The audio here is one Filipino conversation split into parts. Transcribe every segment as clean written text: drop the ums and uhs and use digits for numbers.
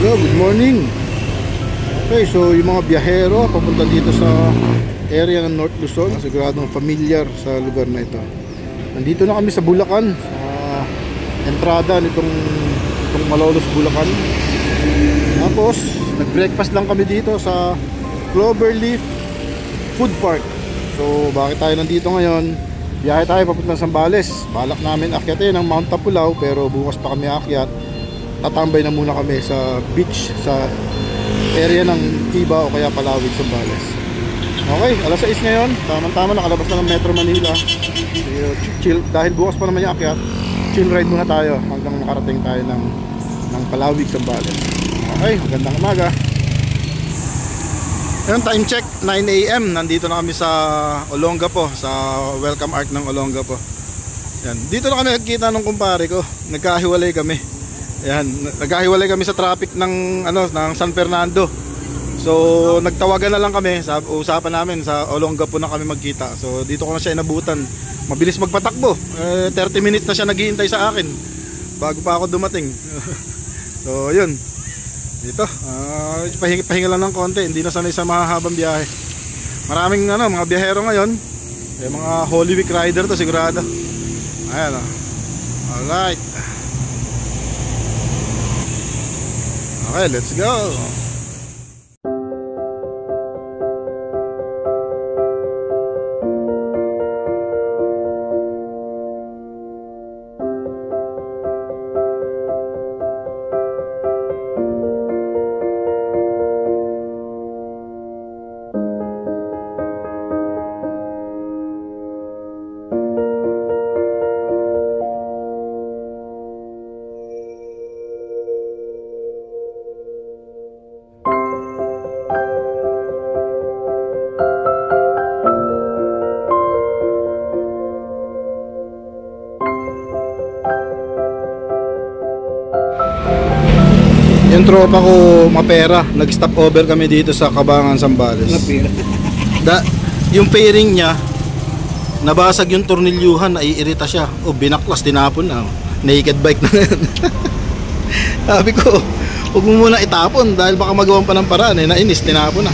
Hello, good morning. Okay, so yung mga biyahero papunta dito sa area ng North Luzon, siguradong familiar sa lugar na ito. Nandito na kami sa Bulacan, sa entrada nitong Malolos, Bulacan. Tapos nag-breakfast lang kami dito sa Cloverleaf Food Park. So bakit tayo nandito ngayon? Biyahe tayo papunta sa Zambales. Balak namin akyatin ang Mount Tapulaw, pero bukas pa kami akyat. Tatambay na muna kami sa beach, sa area ng Kiba o kaya Palawig, Zambales. Okay, alas 6 ngayon. Tama-tama, nakalabas na ng Metro Manila. Chill, dahil bukas pa naman yung akyat, chill ride muna tayo hanggang makarating tayo ng Palawig, Zambales. Okay, magandang umaga. Ngayon, time check, 9 AM. Nandito na kami sa Olongapo, sa Welcome Arc ng Olongapo. Yan. Dito na kami nagkita ng kumpare ko. Nagkahiwalay kami. Yan, nagkahiwalay kami sa traffic ng San Fernando. So nagtawagan na lang kami, usapan namin sa Olongapo na kami magkita. So dito ko na siya inabutan. Mabilis magpatakbo. 30 minutes na siya naghihintay sa akin bago pa ako dumating. So yun. Dito, pahinga lang ng konti. Hindi na sanay sa mahahabang biyahe. Maraming mga biyahero ngayon. Mga Holy Week rider to sigurado. Ayan. Alright. Okay, let's go. Yung tropa ko mapera, nag-stop over kami dito sa Cabangan, Zambales. Yung pairing niya, nabasag yung tornilyuhan, naiirita siya. O binaklas, tinapon na. Naked bike na yan. Sabi ko, huwag mo muna itapon dahil baka magawan pa ng paraan. Nainis, tinapon na.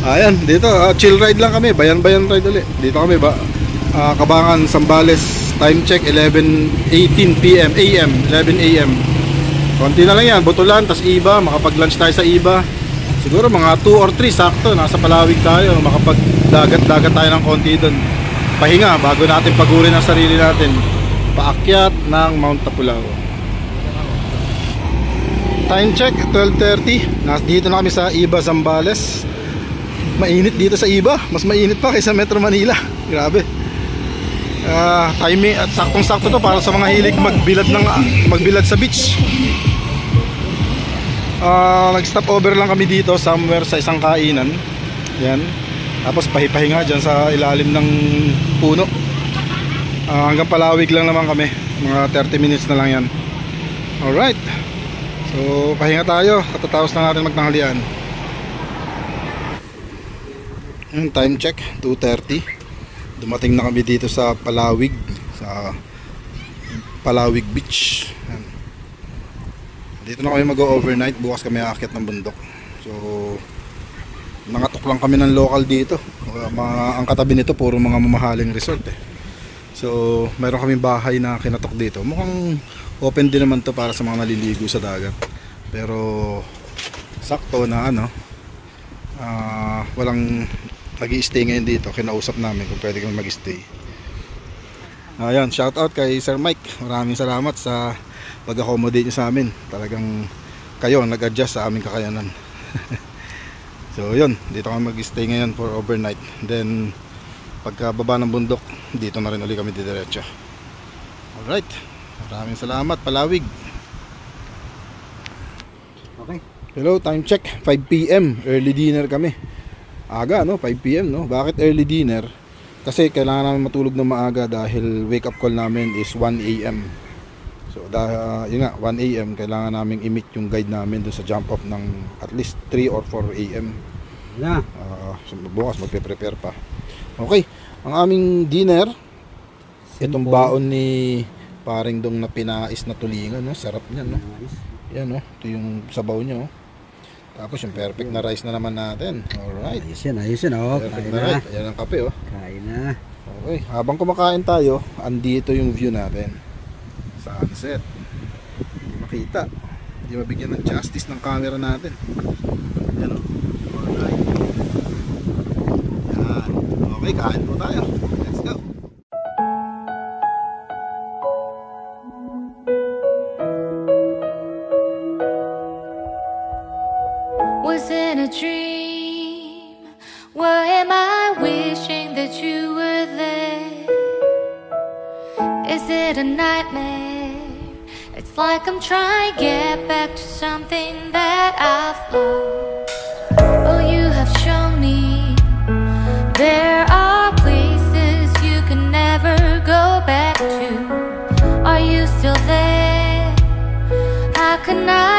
Ayan, dito, chill ride lang kami. Bayan-bayan ride ulit. Dito kami ba? Cabangan, Zambales. Time check 11:18 PM AM 11 AM. Konti na lang yan, Butulan, tas Iba. Makapag-lunch tayo sa Iba. Siguro mga 2 or 3 sakto. Nasa Palawig tayo. Makapag-dagat tayo ng konti doon. Pahinga bago natin pagurin ang sarili natin. Paakyat ng Mount Tapulaw. Time check 12:30. Dito na kami sa Iba, Zambales. Mainit dito sa Iba. Mas mainit pa kaysa Metro Manila. Grabe. Timing at saktong-sakto to para sa mga hilig magbilad sa beach. Nag-stop over lang kami dito somewhere sa isang kainan. Yan. Tapos pahipahinga dyan sa ilalim ng puno. Hanggang Palawig lang naman kami. Mga 30 minutes na lang yan. Alright. So pahinga tayo. Katatapos na natin magtanghalian. Time check 2:30. Dumating na kami dito sa Palawig, sa Palawig Beach. Yan. Dito na kami mag-overnight. Bukas kami aakyat ng bundok. So nangatok lang kami ng local dito. Ang katabi nito puro mga mamahaling resort So mayroon kaming bahay na kinatok dito. Mukhang open din naman to para sa mga naliligo sa dagat. Pero sakto na walang nag-i-stay ngayon dito. Kinausap namin kung pwede kami mag-stay. Ayan, shout out kay Sir Mike. Maraming salamat sa pag-accommodate niyo sa amin. Talagang kayo nag-adjust sa aming kakayanan. So yun, dito kami mag-stay ngayon for overnight. Then pagkababa ng bundok, dito na rin ulit kami didiretso. Alright, maraming salamat Palawig. Okay. Hello, time check 5 PM. Early dinner kami. Aga 5 PM Bakit early dinner? Kasi kailangan namin matulog ng maaga dahil wake up call namin is 1 AM. So yun nga, 1 AM kailangan namin i-meet yung guide namin doon sa jump off ng at least 3 or 4 AM. So bukas magpe-prepare pa. Okay, ang aming dinner, itong baon ni Paring dong na pinais na tulingan, no? Sarap niyan, no? Yan, no? Ito yung sabaw niya, oh. Tapos yung perfect na rice na naman natin. Alright. Ayos yan, oh. Perfect Kain na na. rice. Ayan ang kape, oh. Kain na. Okay, habang kumakain tayo, andito yung view natin. Sunset. Hindi makita. Hindi mabigyan ng justice ng camera natin. Yan, oh. Alright. Yan. Okay, kain po tayo. Let's go. Was it a dream? Why am I wishing that you were there? Is it a nightmare? It's like I'm trying to get back to something that I've lost. Oh, you have shown me there are places you can never go back to. Are you still there? How can I